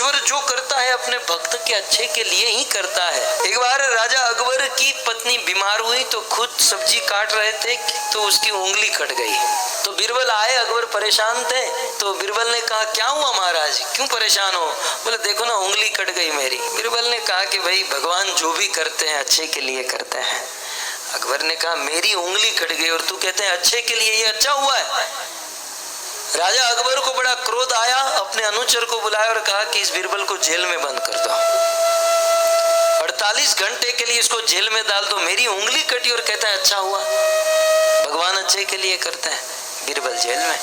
ईश्वर जो करता है अपने भक्त के अच्छे के लिए ही करता है। एक बार राजा अकबर की पत्नी बीमार हुई तो खुद सब्जी काट रहे थे तो उसकी उंगली कट गई। तो बीरबल आए, अकबर परेशान थे। तो बीरबल ने कहा क्या हुआ महाराज, क्यों परेशान हो? बोले देखो ना उंगली कट गई मेरी। बीरबल ने कहा कि भाई भगवान जो भी करते हैं अच्छे के लिए करते हैं। अकबर ने कहा मेरी उंगली कट गई और तू कहते हैं अच्छे के लिए, ये अच्छा हुआ है? राजा अकबर को बड़ा क्रोध आया, अपने अनुचर को बुलाया और कहा कि इस बीरबल को जेल में बंद कर दो, 48 घंटे के लिए इसको जेल में डाल दो। मेरी उंगली कटी और कहता है अच्छा हुआ। भगवान अच्छे के लिए करते हैं। बीरबल जेल में।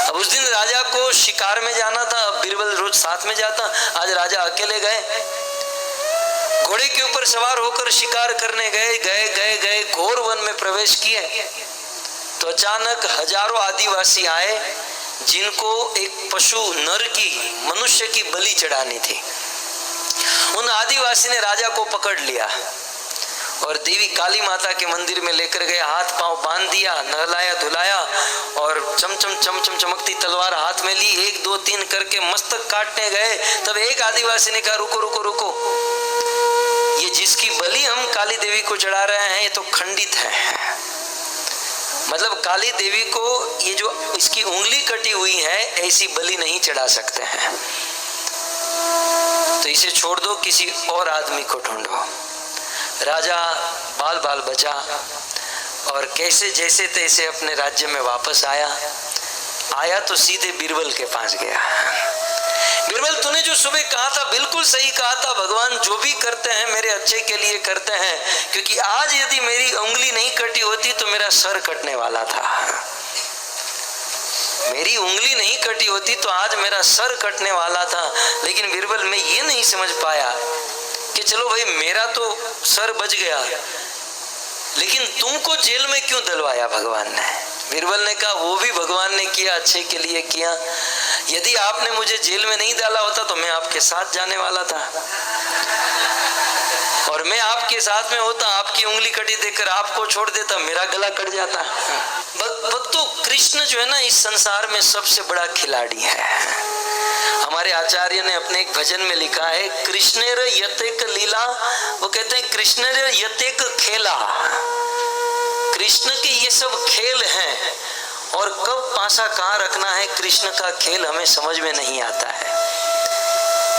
अब उस दिन राजा को शिकार में जाना था, अब बीरबल रोज साथ में जाता, आज राजा अकेले गए। घोड़े के ऊपर सवार होकर शिकार करने गए, गए घोर वन में प्रवेश किए तो अचानक हजारों आदिवासी आए जिनको एक पशु नर की, मनुष्य की बलि चढ़ानी थी। उन आदिवासी ने राजा को पकड़ लिया और देवी काली माता के मंदिर में लेकर गए, हाथ पांव बांध दिया, नहलाया धुलाया और चमचम चमकती तलवार हाथ में ली, 1 2 3 करके मस्तक काटने गए। तब एक आदिवासी ने कहा रुको रुको रुको, ये जिसकी बलि हम काली देवी को चढ़ा रहे हैं ये तो खंडित है। मतलब काली देवी को ये जो इसकी उंगली कटी हुई है ऐसी बलि नहीं चढ़ा सकते हैं, तो इसे छोड़ दो, किसी और आदमी को ढूंढो। राजा बाल बाल बचा और कैसे जैसे तैसे अपने राज्य में वापस आया तो सीधे बीरबल के पास गया। बीरबल तूने जो सुबह कहा था बिल्कुल सही कहा था, भगवान जो भी करते हैं मेरे अच्छे के लिए करते हैं, क्योंकि आज यदि मेरी उंगली नहीं कटी होती तो मेरा सर कटने वाला था। मेरी उंगली नहीं कटी होती तो आज मेरा सर कटने वाला था। लेकिन बीरबल मैं ये नहीं समझ पाया कि चलो भाई मेरा तो सर बच गया, लेकिन तुमको जेल में क्यों डलवाया भगवान ने? बीरबल ने कहा वो भी भगवान ने किया, अच्छे के लिए किया। यदि आपने मुझे जेल में नहीं डाला होता तो मैं आपके साथ जाने वाला था, और मैं आपके साथ में होता, आपकी उंगली कटी देखकर आपको छोड़ देता, मेरा गला कट जाता। भक्तों, कृष्ण जो है ना इस संसार में सबसे बड़ा खिलाड़ी है। हमारे आचार्य ने अपने एक भजन में लिखा है कृष्णेर यतेक लीला, वो कहते हैं कृष्णेर यतेक खेला। कृष्ण के ये सब खेल हैं और कब पासा कहाँ रखना है कृष्ण का खेल हमें समझ में नहीं आता है।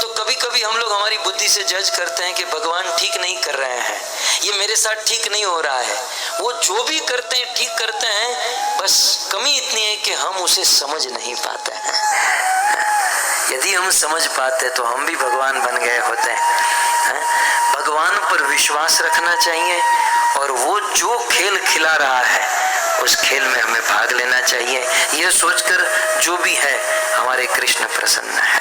तो कभी कभी हम लोग हमारी बुद्धि से जज करते हैं कि भगवान ठीक नहीं कर रहे हैं, ये मेरे साथ ठीक नहीं हो रहा है। वो जो भी करते हैं ठीक करते हैं, बस कमी इतनी है कि हम उसे समझ नहीं पाते हैं। यदि हम समझ पाते तो हम भी भगवान बन गए होते हैं। भगवान पर विश्वास रखना चाहिए और वो जो खेल खिला रहा है उस खेल में हमें भाग लेना चाहिए, यह सोचकर जो भी है हमारे कृष्ण प्रसन्न है।